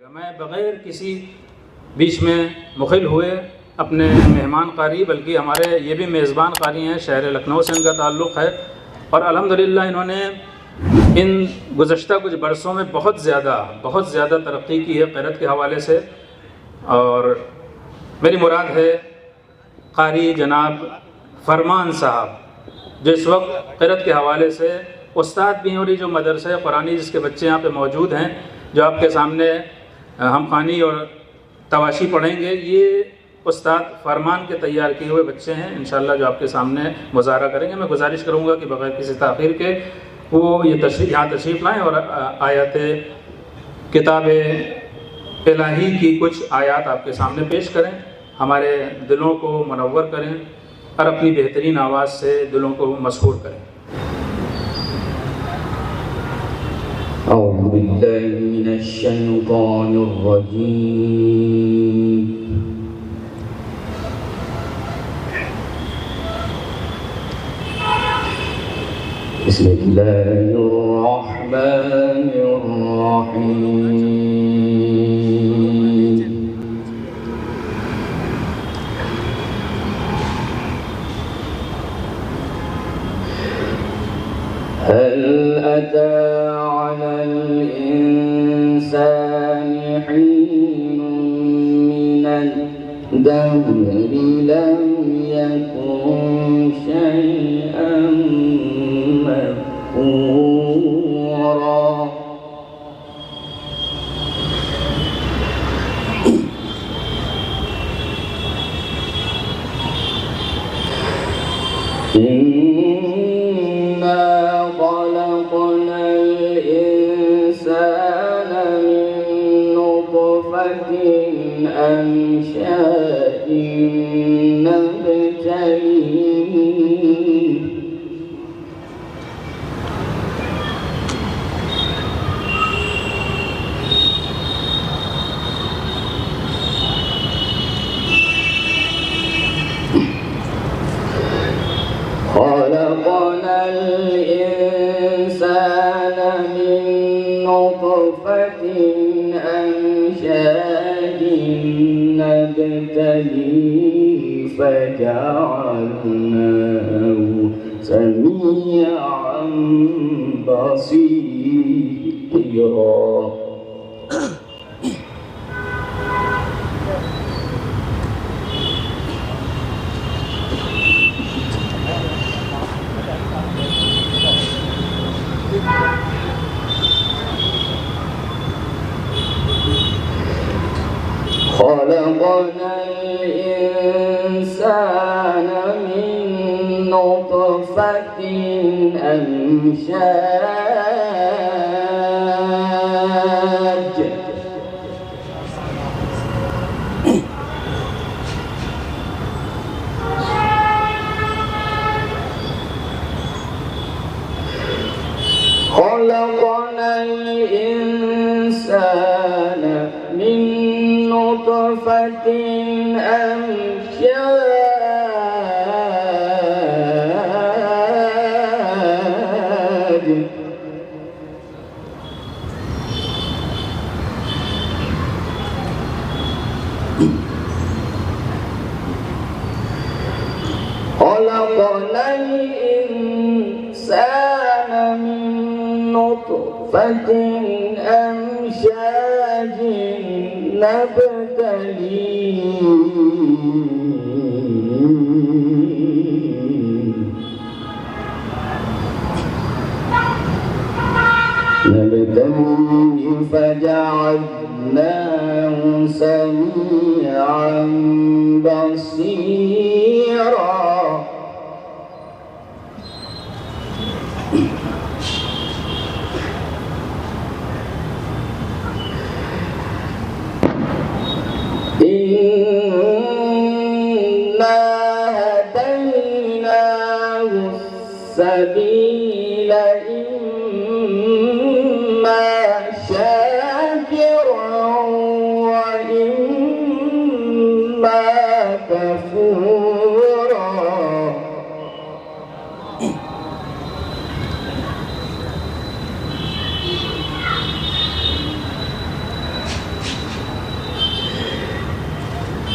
मैं बग़ैर किसी बीच में मुखिल हुए अपने मेहमान कारी बल्कि हमारे ये भी मेज़बान कारी हैं, शहर लखनऊ से इनका ताल्लुक़ है और अल्हम्दुलिल्लाह इन्होंने इन गुज़श्ता कुछ बरसों में बहुत ज़्यादा तरक्की की है क़िरात के हवाले से। और मेरी मुराद है कारी जनाब फरमान साहब जो इस वक्त क़िरात के हवाले से उस्ताद भी हैं और ये जो मदरसा क़ुरानी जिसके बच्चे यहाँ पे मौजूद हैं जो आपके सामने हम ख़ानी और तवाशी पढ़ेंगे, ये उस्ताद फरमान के तैयार किए हुए बच्चे हैं इंशाअल्लाह जो आपके सामने मुज़ाहरा करेंगे। मैं गुजारिश करूँगा कि बग़ैर किसी ताख़ीर के वो ये यहाँ तशरीफ़ लाएँ और आयत किताब इलाही की कुछ आयत आपके सामने पेश करें, हमारे दिलों को मुनव्वर करें और अपनी बेहतरीन आवाज़ से दिलों को मसहूर करें। أعوذ بالله من الشيطان الرجيم بسم الله الرحمن الرحيم هل أتى على الإنسان حين من الدهر لم يكن شيئا مذكورا إنا خلقنا الإنسان من نطفة أمشاج نبتليه خلقنا الإنسان من نطفة أمشاج نبتليه فجعلناه سميعا بصيرا خلقنا الإنسان من نطفة أمشاج خلقنا الإنسان من نطفة أمشاج خلقنا الإنسان من نطفة أمشاج نبتليه فجعلناه سميعا بصيرا إنا هديناه السبيل إما شاكرا وإما كفورا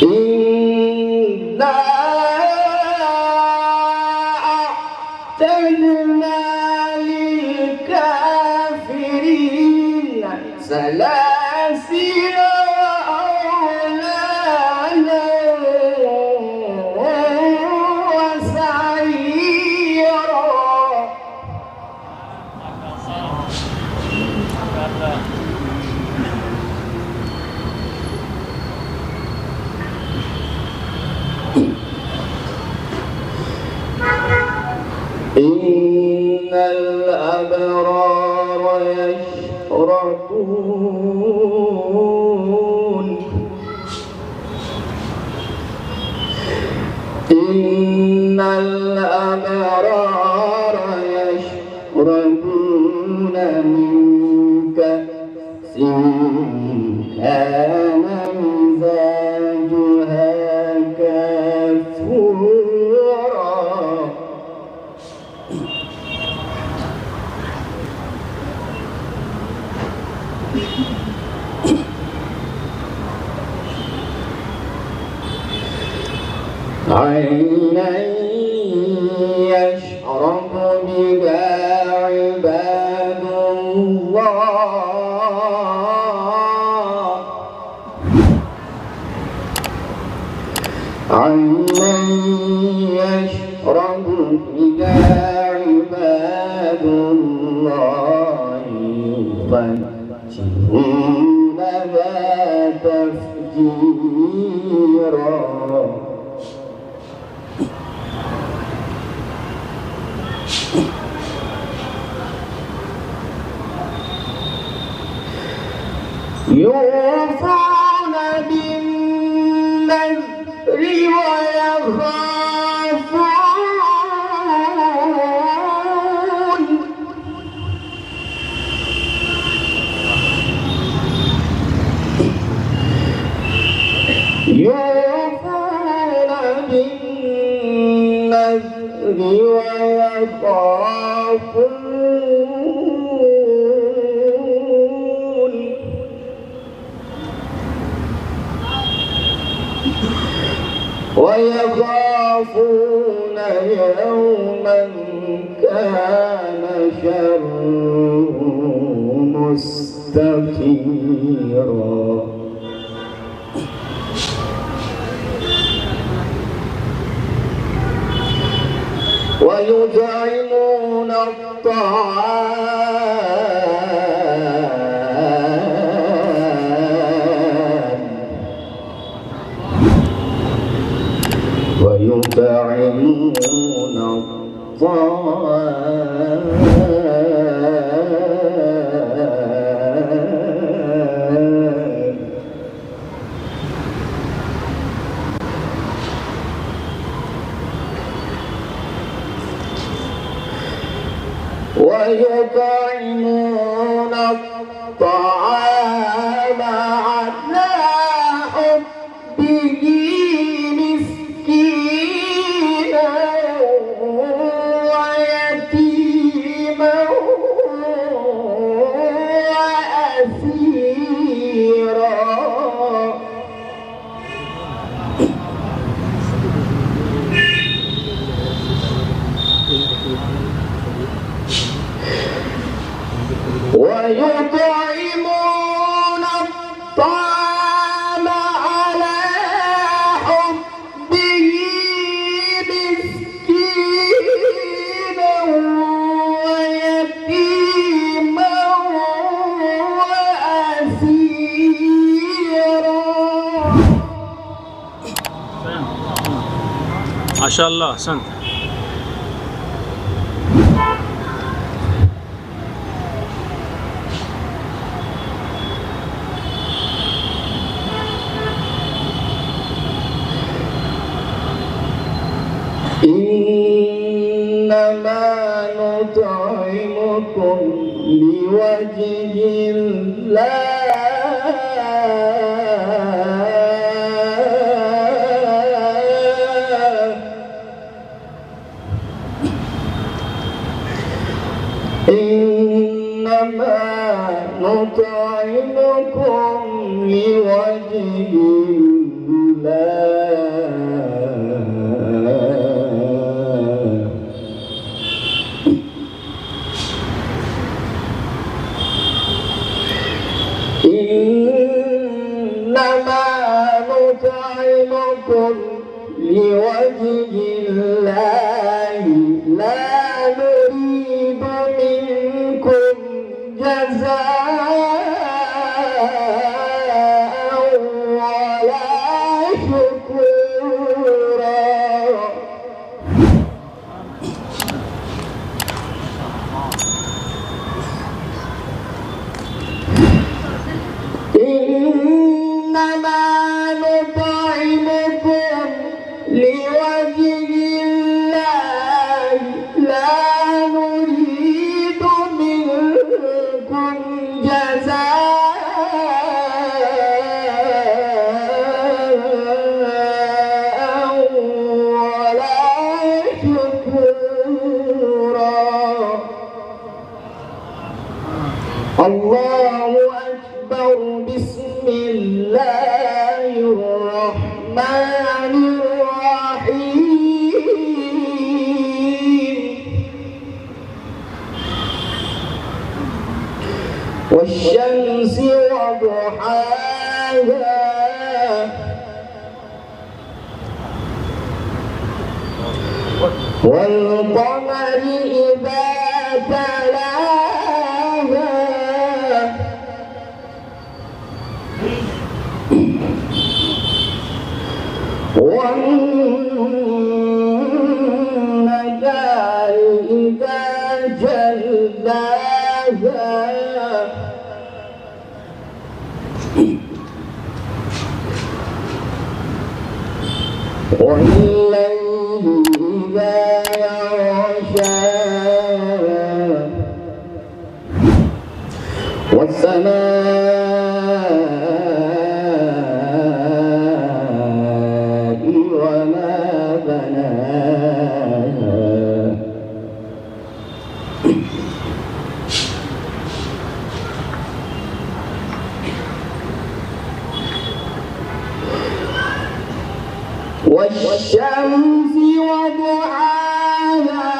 إنا أعتدنا للكافرين سلاسل وأغلالا وسعيرا. إن الأبرار يشربون إن الأبرار يشربون من كأس كان مزاجها كافورا. عينا يشرب بها عباد الله عينا يشرب بها عباد الله يفجرونها تفجيرا. يوفون بالنذر ويخافون ويخافون يوما كان شره مستطيرا. ويطعمون الطعام ويطعمون الطعام ويطعمون الطعام على حبه مسكينا ويتيما وأسيرا. ويطعمون الطعام على حبه مسكينا ويتيما وأسيرا. ما شاء الله أحسنت. إنما نطعمكم لوجه الله إنما نطعمكم لوجه الله إنما نطعمكم لوجه الله لا نريد منكم جزاء ولا شكورا. إنما نطعمكم لوجه الله لا نريد منكم جزاء ولا شكورا. الله أكبر. بسم الله الرحمن الرحيم. والشمس وضحاها والقمر إذا تلاها والنجار إذا جلاها والليل إذا يغشاها والسماء وما بناها والشمس وضحاها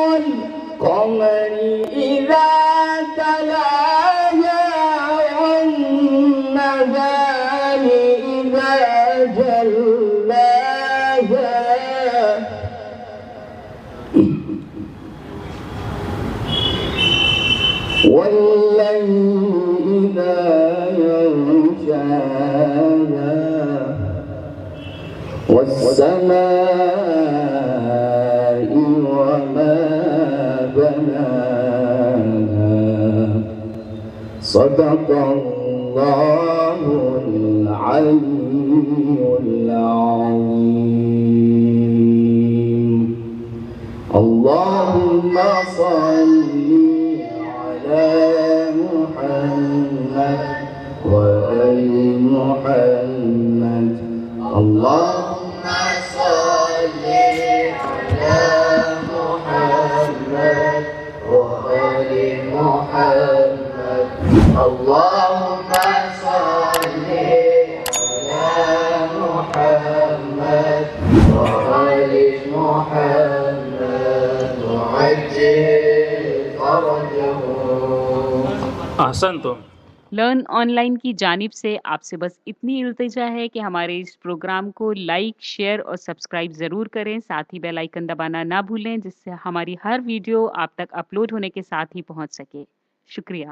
والقمر إذا تلاها والنهار إذا جلاها والليل إذا يغشاها والسماء وما بناها. صدق الله العلي العظيم. اللهم صل على محمد وآل محمد. اللهم صل على محمد وآل محمد. اللهم صل على محمد وآل محمد وعجل فرجه. अहसनतुम। लर्न ऑनलाइन की जानिब से आपसे बस इतनी इल्तिजा है कि हमारे इस प्रोग्राम को लाइक, शेयर और सब्सक्राइब ज़रूर करें। साथ ही बेल आइकन दबाना ना भूलें, जिससे हमारी हर वीडियो आप तक अपलोड होने के साथ ही पहुंच सके। शुक्रिया।